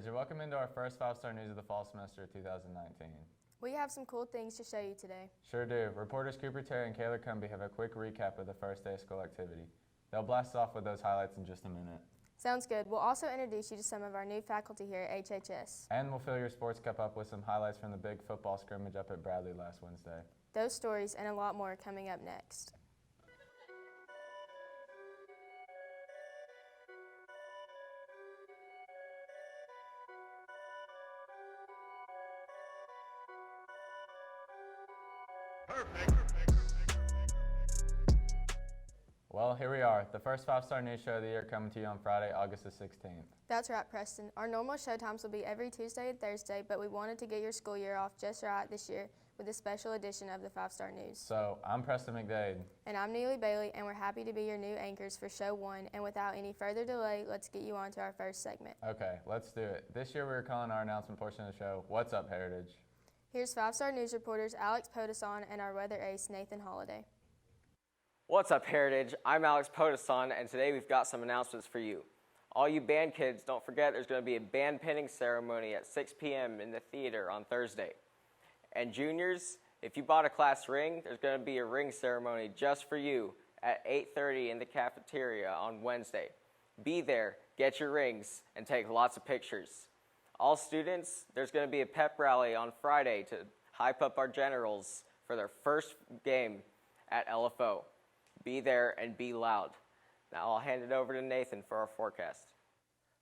Heritage, and welcome into our first 5-star news of the fall semester of 2019. We have some cool things to show you today. Sure do. Reporters Cooper Terry and Kayla Cumby have a quick recap of the first day of school activity. They'll blast off with those highlights in just a minute. Sounds good. We'll also introduce you to some of our new faculty here at HHS. And we'll fill your sports cup up with some highlights from the big football scrimmage up at Bradley last Wednesday. Those stories and a lot more coming up next. Well, here we are, the first 5-star news show of the year coming to you on Friday, August the 16th. That's right, Preston. Our normal show times will be every Tuesday and Thursday, but we wanted to get your school year off just right this year with a special edition of the 5-star news. So, I'm Preston McDade. And I'm Neely Bailey, and we're happy to be your new anchors for show 1. And without any further delay, let's get you on to our first segment. Okay, let's do it. This year we're calling our announcement portion of the show, What's Up, Heritage? Here's 5-star news reporters Alex Potoson and our weather ace, Nathan Holliday. What's up, Heritage? I'm Alex Potoson, and today we've got some announcements for you. All you band kids, don't forget there's going to be a band pinning ceremony at 6 p.m. in the theater on Thursday. And juniors, if you bought a class ring, there's going to be a ring ceremony just for you at 8:30 in the cafeteria on Wednesday. Be there, get your rings, and take lots of pictures. All students, there's going to be a pep rally on Friday to hype up our generals for their first game at LFO. Be there and be loud. Now I'll hand it over to Nathan for our forecast.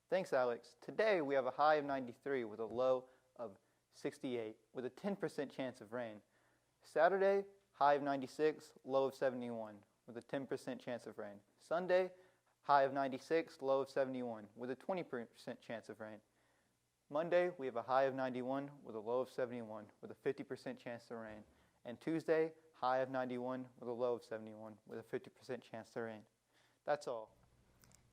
Thanks, Alex. Today we have a high of 93 with a low of 68 with a 10% chance of rain. Saturday, high of 96, low of 71 with a 10% chance of rain. Sunday, high of 96, low of 71 with a 20% chance of rain. Monday, we have a high of 91 with a low of 71 with a 50% chance of rain. And Tuesday, high of 91 with a low of 71 with a 50% chance to rain. That's all.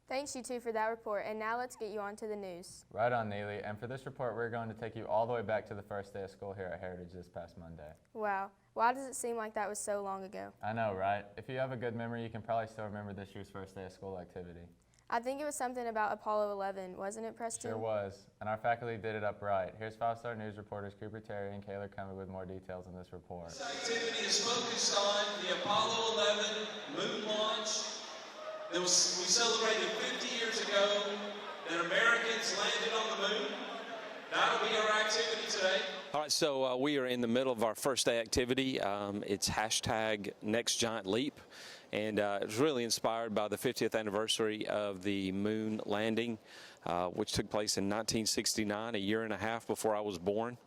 Thanks, you two, for that report. And now let's get you on to the news. Right on, Neely. And for this report, we're going to take you all the way back to the first day of school here at Heritage this past Monday. Wow. Why does it seem like that was so long ago? I know, right? If you have a good memory, you can probably still remember this year's first day of school activity. I think it was something about Apollo 11, wasn't it, Preston? Sure was, and our faculty did it up right. Here's 5-star news reporters Cooper Terry and Kayla Cumby with more details in this report. This activity is focused on the Apollo 11 moon launch that we celebrated 50 years ago that Americans landed on the moon. That'll be our activity today. All right, so we are in the middle of our first day activity. It's hashtag Next Giant Leap. And it was really inspired by the 50th anniversary of the moon landing, which took place in 1969, a year and a half before I was born.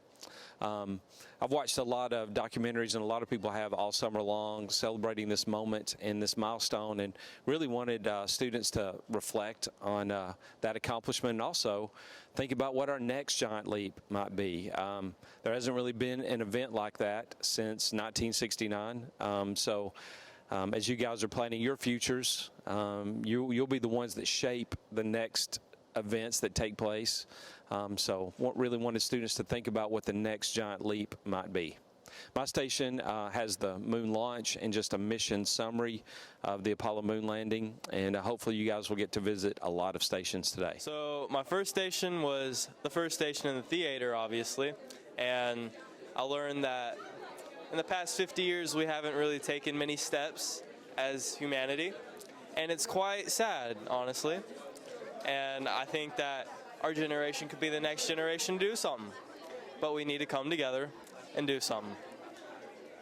I've watched a lot of documentaries, and a lot of people have all summer long celebrating this moment and this milestone, and really wanted students to reflect on that accomplishment and also think about what our next giant leap might be. There hasn't really been an event like that since 1969, as you guys are planning your futures, you'll be the ones that shape the next events that take place. Really wanted students to think about what the next giant leap might be. My station has the moon launch and just a mission summary of the Apollo moon landing, and hopefully you guys will get to visit a lot of stations today. So my first station was the first station in the theater, obviously, and I learned that in the past 50 years, we haven't really taken many steps as humanity, and it's quite sad, honestly. And I think that our generation could be the next generation to do something, but we need to come together and do something.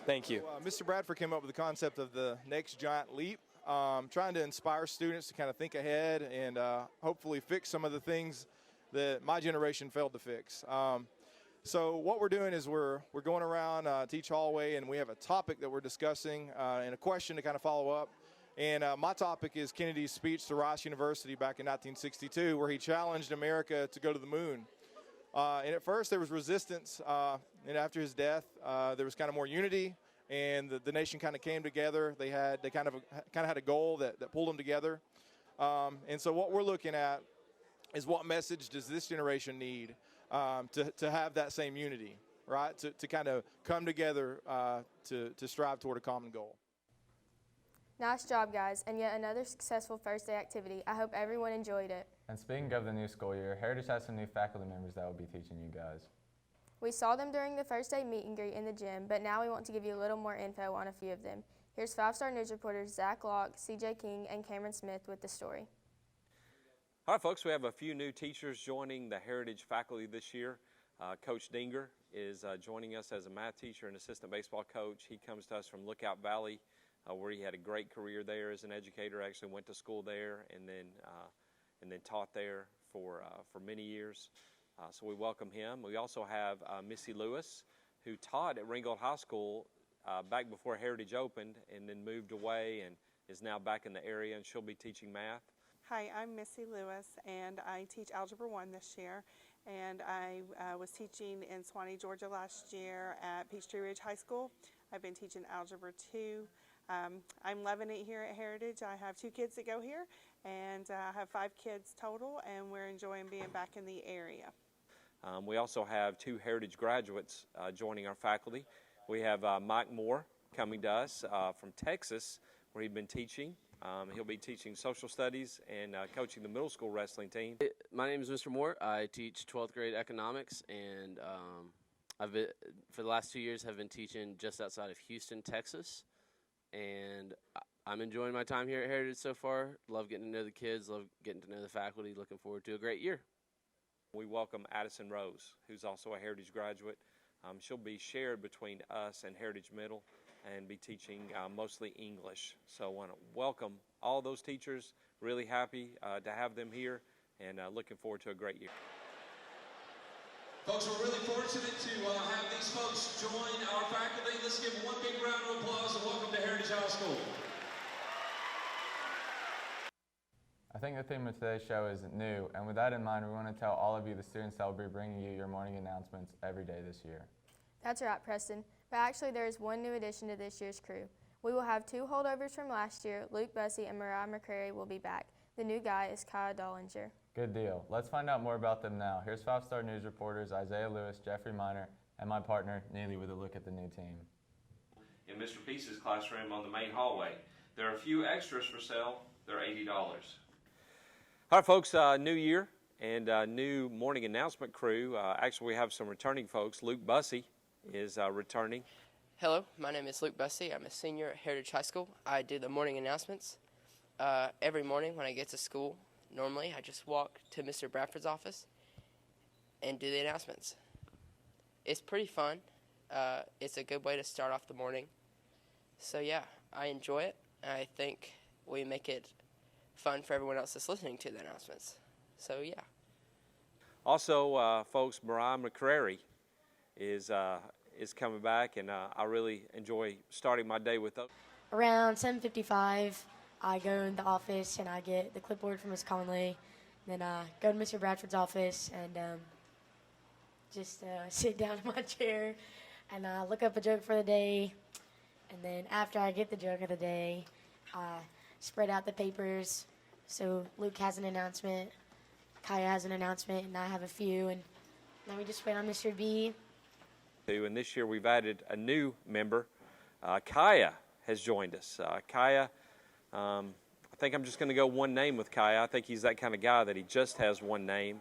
Thank you. Mr. Bradford came up with the concept of the next giant leap, trying to inspire students to kind of think ahead and hopefully fix some of the things that my generation failed to fix. So what we're doing is we're going around to each hallway, and we have a topic that we're discussing and a question to kind of follow up. And my topic is Kennedy's speech to Rice University back in 1962, where he challenged America to go to the moon. And at first there was resistance, and after his death, there was kind of more unity, and the nation kind of came together. They kind of had a goal that pulled them together. And so what we're looking at is what message does this generation need to have that same unity, right? To kind of come together to strive toward a common goal. Nice job, guys, and yet another successful first day activity. I hope everyone enjoyed it. And speaking of the new school year, Heritage has some new faculty members that will be teaching you guys. We saw them during the first day meet and greet in the gym, but now we want to give you a little more info on a few of them. Here's 5-star news reporters Zach Locke, CJ King, and Cameron Smith with the story. All right, folks, we have a few new teachers joining the Heritage faculty this year. Coach Dinger is joining us as a math teacher and assistant baseball coach. He comes to us from Lookout Valley, where he had a great career there as an educator. Actually went to school there and then taught there for many years. So we welcome him. We also have Missy Lewis, who taught at Ringgold High School back before Heritage opened, and then moved away and is now back in the area, and she'll be teaching math. Hi, I'm Missy Lewis, and I teach Algebra 1 this year. And I was teaching in Swanee, Georgia last year at Peachtree Ridge High School. I've been teaching Algebra 2. I'm loving it here at Heritage. I have 2 kids that go here, and I have 5 kids total, and we're enjoying being back in the area. We also have 2 Heritage graduates joining our faculty. We have Mike Moore coming to us from Texas, where he's been teaching. He'll be teaching social studies and coaching the middle school wrestling team. My name is Mr. Moore. I teach 12th grade economics, and I've been, for the last 2 years, have been teaching just outside of Houston, Texas. And I'm enjoying my time here at Heritage so far. Love getting to know the kids, love getting to know the faculty. Looking forward to a great year. We welcome Addison Rose, who's also a Heritage graduate. She'll be shared between us and Heritage Middle and be teaching mostly English. So I want to welcome all those teachers. Really happy to have them here, and looking forward to a great year. Folks, we're really fortunate to have these folks join our faculty. Let's give one big round of applause and welcome to Heritage High School. I think the theme of today's show is new, and with that in mind, we want to tell all of you, the students, that will be bringing you your morning announcements every day this year. That's right, Preston. But actually, there is one new addition to this year's crew. We will have 2 holdovers from last year. Luke Bussey and Mariah McCrary will be back. The new guy is Kyle Dollinger. Good deal. Let's find out more about them now. Here's 5-star news reporters Isaiah Lewis, Jeffrey Miner, and my partner, Neely, with a look at the new team. In Mr. Peace's classroom on the main hallway, there are a few extras for sale. They're $80. All right, folks, new year and new morning announcement crew. Actually, we have some returning folks. Luke Bussey is returning. Hello, my name is Luke Bussey. I'm a senior at Heritage High School. I do the morning announcements. Every morning when I get to school, normally I just walk to Mr. Bradford's office and do the announcements. It's pretty fun. It's a good way to start off the morning. So yeah, I enjoy it. I think we make it fun for everyone else that's listening to the announcements. So yeah. Also, folks, Mariah McCrary is coming back, and I really enjoy starting my day with those. Around 7:55, I go in the office and I get the clipboard from Ms. Conley. Then I go to Mr. Bradford's office and just sit down in my chair and look up a joke for the day. And then after I get the joke of the day, I spread out the papers. So Luke has an announcement, Kaya has an announcement, and I have a few. And then we just wait on Mr. B. And this year we've added a new member. Kaya has joined us. Kaya, I think I'm just going to go one name with Kaya. I think he's that kind of guy that he just has one name.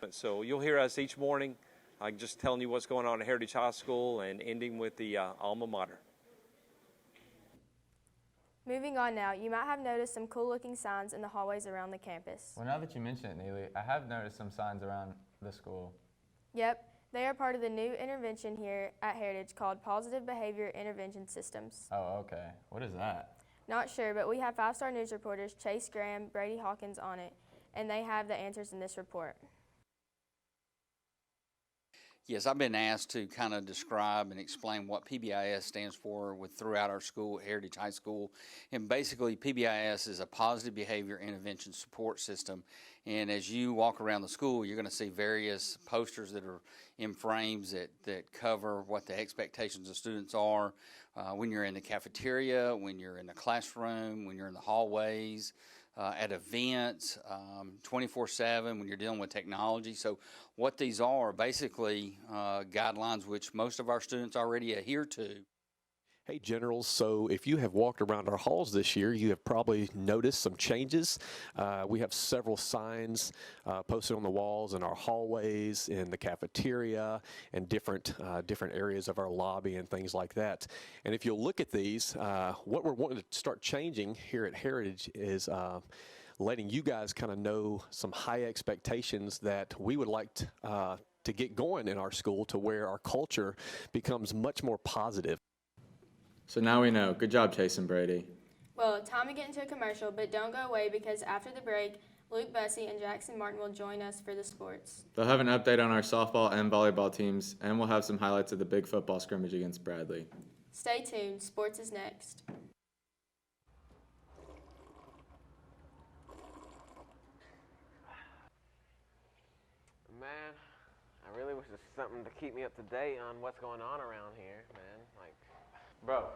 So you'll hear us each morning just telling you what's going on at Heritage High School and ending with the alma mater. Moving on now, you might have noticed some cool-looking signs in the hallways around the campus. Well, now that you mention it, Neely, I have noticed some signs around the school. Yep, they are part of the new intervention here at Heritage called Positive Behavior Intervention Systems. Oh, okay. What is that? Not sure, but we have 5-star news reporters Chase Graham, Brady Hawkins on it, and they have the answers in this report. Yes, I've been asked to kind of describe and explain what PBIS stands for throughout our school, Heritage High School. And basically, PBIS is a positive behavior intervention support system. And as you walk around the school, you're going to see various posters that are in frames that cover what the expectations of students are when you're in the cafeteria, when you're in the classroom, when you're in the hallways, at events, 24/7 when you're dealing with technology. So what these are basically guidelines which most of our students already adhere to. Hey Generals, so if you have walked around our halls this year, you have probably noticed some changes. We have several signs posted on the walls in our hallways, in the cafeteria, and different areas of our lobby and things like that. And if you'll look at these, what we're wanting to start changing here at Heritage is letting you guys kind of know some high expectations that we would like to get going in our school to where our culture becomes much more positive. So now we know. Good job, Chase and Brady. Well, time to get into a commercial, but don't go away because after the break, Luke Bussey and Jackson Martin will join us for the sports. They'll have an update on our softball and volleyball teams, and we'll have some highlights of the big football scrimmage against Bradley. Stay tuned. Sports is next. Man, I really wish there's something to keep me up to date on what's going on around here, man. Bro,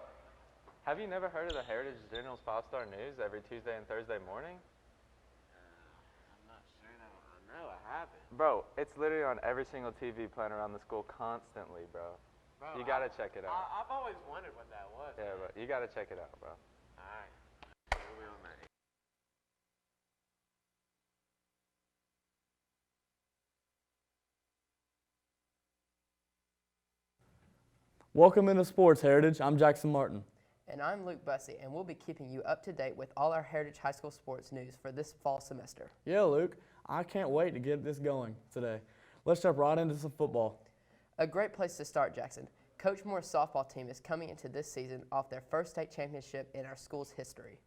have you never heard of the Heritage General's 5-Star News every Tuesday and Thursday morning? I'm not sure that I know. I haven't. Bro, it's literally on every single TV playing around the school constantly, bro. You gotta check it out. I've always wondered what that was. Yeah, bro, you gotta check it out, bro. All right. We will, man. Welcome into Sports Heritage. I'm Jackson Martin. And I'm Luke Bussey, and we'll be keeping you up to date with all our Heritage High School sports news for this fall semester. Yeah, Luke, I can't wait to get this going today. Let's jump right into some football. A great place to start, Jackson. Coach Moore's softball team is coming into this season off their first state championship in our school's history.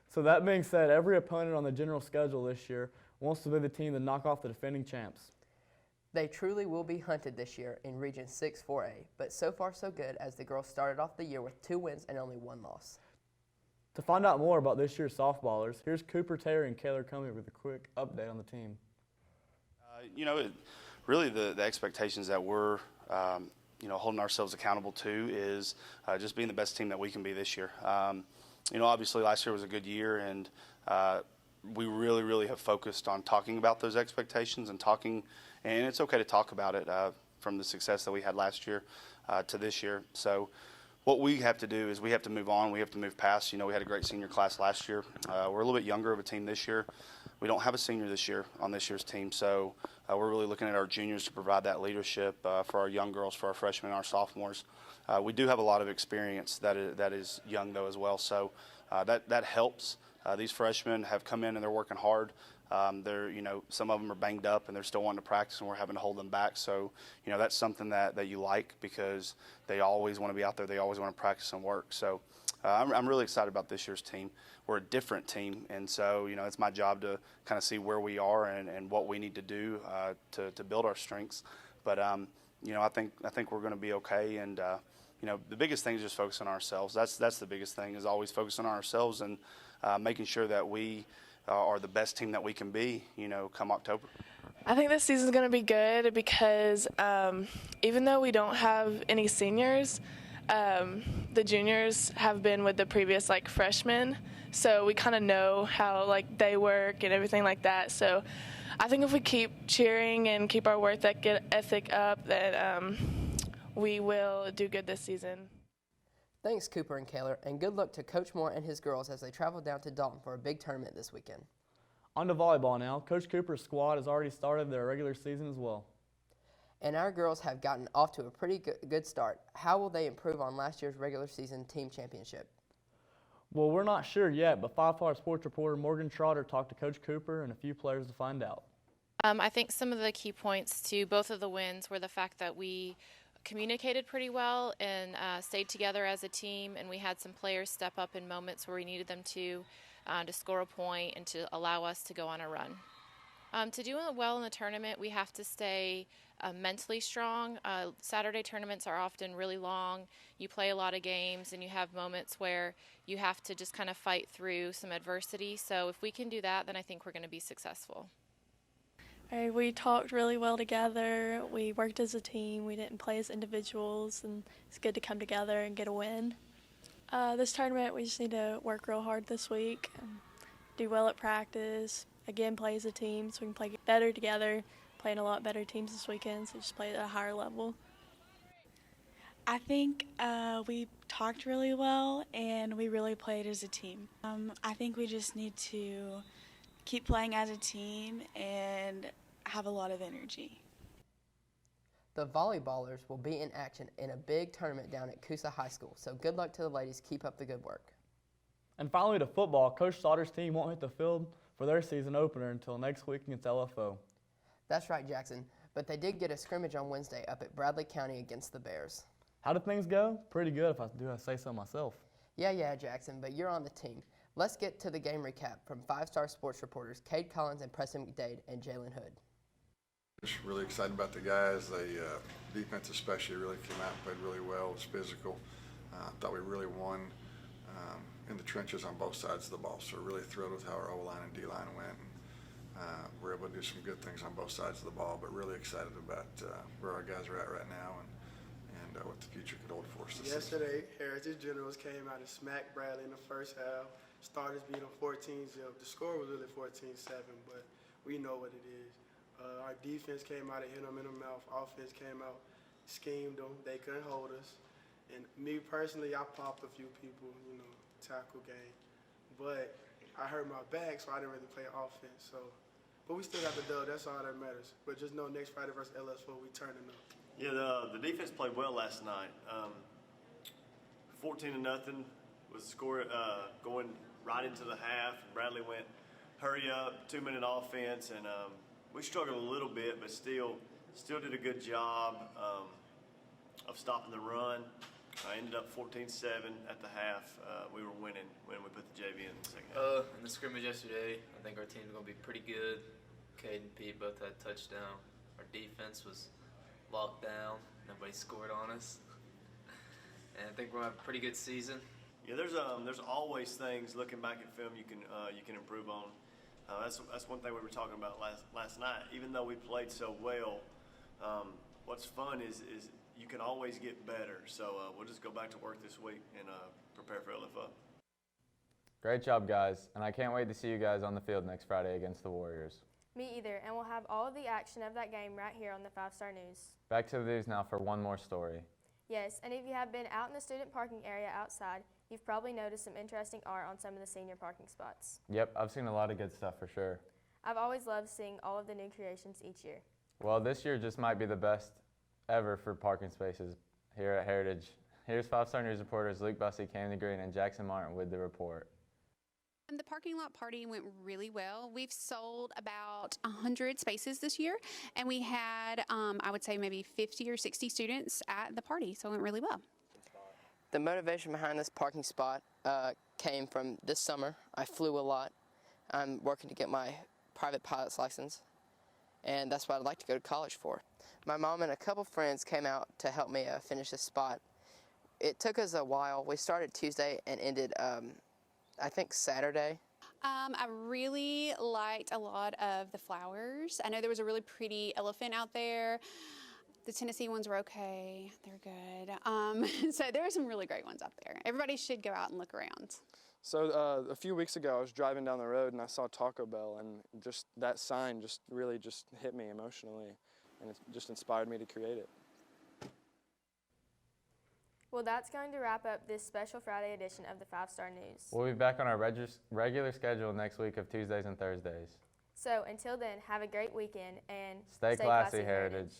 So that being said, every opponent on the general schedule this year wants to be the team to knock off the defending champs. They truly will be hunted this year in Region 6 4A, but so far so good as the girls started off the year with 2 wins and only 1 loss. To find out more about this year's softballers, here's Cooper Terry and Kaylor Cummey with a quick update on the team. Really the expectations that we're holding ourselves accountable to is just being the best team that we can be this year. Obviously last year was a good year, and we really have focused on talking about those expectations and it's okay to talk about it from the success that we had last year to this year. So what we have to do is we have to move on. We have to move past. We had a great senior class last year. We're a little bit younger of a team this year. We don't have a senior this year on this year's team, so we're really looking at our juniors to provide that leadership for our young girls, for our freshmen, our sophomores. We do have a lot of experience that is young, though, as well, so that helps. These freshmen have come in and they're working hard. Some of them are banged up and they're still wanting to practice, and we're having to hold them back. So, that's something that you like because they always want to be out there. They always want to practice and work. So I'm really excited about this year's team. We're a different team, and so, it's my job to kind of see where we are and what we need to do to build our strengths. But, I think we're going to be okay. And, the biggest thing is just focusing on ourselves. That's the biggest thing, is always focusing on ourselves and making sure that we are the best team that we can be, come October. I think this season's going to be good because even though we don't have any seniors, the juniors have been with the previous freshmen, so we kind of know how they work and everything like that. So I think if we keep cheering and keep our work ethic up, then we will do good this season. Thanks, Cooper and Kaylor, and good luck to Coach Moore and his girls as they travel down to Dalton for a big tournament this weekend. On to volleyball now. Coach Cooper's squad has already started their regular season as well. And our girls have gotten off to a pretty good start. How will they improve on last year's regular season team championship? Well, we're not sure yet, but 5-Star Sports reporter Morgan Trotter talked to Coach Cooper and a few players to find out. I think some of the key points to both of the wins were the fact that we communicated pretty well and stayed together as a team, and we had some players step up in moments where we needed them to score a point and to allow us to go on a run. To do well in the tournament, we have to stay mentally strong. Saturday tournaments are often really long. You play a lot of games, and you have moments where you have to just kind of fight through some adversity. So if we can do that, then I think we're going to be successful. We talked really well together. We worked as a team. We didn't play as individuals, and it's good to come together and get a win. This tournament, we just need to work real hard this week, and do well at practice, again play as a team so we can play better together, playing a lot better teams this weekend, so just play at a higher level. I think we talked really well, and we really played as a team. I think we just need to keep playing as a team and have a lot of energy. The volleyballers will be in action in a big tournament down at Coosa High School, so good luck to the ladies. Keep up the good work. And finally to football, Coach Sauter's team won't hit the field for their season opener until next week against LFO. That's right, Jackson, but they did get a scrimmage on Wednesday up at Bradley County against the Bears. How did things go? Pretty good if I do say so myself. Yeah, Jackson, but you're on the team. Let's get to the game recap from 5-Star Sports reporters Cade Collins and Preston McDade and Jalen Hood. Just really excited about the guys. They defense especially really came out and played really well. It was physical. Thought we really won in the trenches on both sides of the ball. So really thrilled with how our O-line and D-line went. We're able to do some good things on both sides of the ball, but really excited about where our guys are at right now and what the future could hold for us this season. Yesterday, Heritage Generals came out and smacked Bradley in the first half. Starters beat them 14-0. The score was really 14-7, but we know what it is. Our defense came out and hit them in the mouth. Offense came out, schemed them. They couldn't hold us. And me personally, I popped a few people, tackle game. But I hurt my back, so I didn't really play offense. But we still got the dub. That's all that matters. But just know next Friday versus LS4, we turning up. Yeah, the defense played well last night. 14-0 was the score going right into the half. Bradley went hurry up, 2-minute offense, and we struggled a little bit, but still did a good job of stopping the run. I ended up 14-7 at the half. We were winning when we put the JV in the second half. In the scrimmage yesterday, I think our team's going to be pretty good. Cade and Pete both had touchdown. Our defense was locked down. Nobody scored on us. And I think we're going to have a pretty good season. Yeah, there's always things looking back at film you can improve on. That's one thing we were talking about last night. Even though we played so well, what's fun is you can always get better. So we'll just go back to work this week and prepare for LFO. Great job, guys, and I can't wait to see you guys on the field next Friday against the Warriors. Me either, and we'll have all of the action of that game right here on the 5-Star News. Back to the news now for one more story. Yes, and if you have been out in the student parking area outside, you've probably noticed some interesting art on some of the senior parking spots. Yep, I've seen a lot of good stuff for sure. I've always loved seeing all of the new creations each year. Well, this year just might be the best ever for parking spaces here at Heritage. Here's 5-Star News reporters Luke Bussey, Candy Green, and Jackson Martin with the report. The parking lot party went really well. We've sold about 100 spaces this year, and we had, I would say, maybe 50 or 60 students at the party, so it went really well. The motivation behind this parking spot came from this summer. I flew a lot. I'm working to get my private pilot's license, and that's what I'd like to go to college for. My mom and a couple friends came out to help me finish this spot. It took us a while. We started Tuesday and ended I think Saturday. I really liked a lot of the flowers. I know there was a really pretty elephant out there. The Tennessee ones were okay. They're good. So there were some really great ones out there. Everybody should go out and look around. So a few weeks ago, I was driving down the road and I saw Taco Bell, and just that sign really hit me emotionally, and it just inspired me to create it. Well, that's going to wrap up this special Friday edition of the 5-Star News. We'll be back on our regular schedule next week of Tuesdays and Thursdays. So until then, have a great weekend and stay classy, Heritage.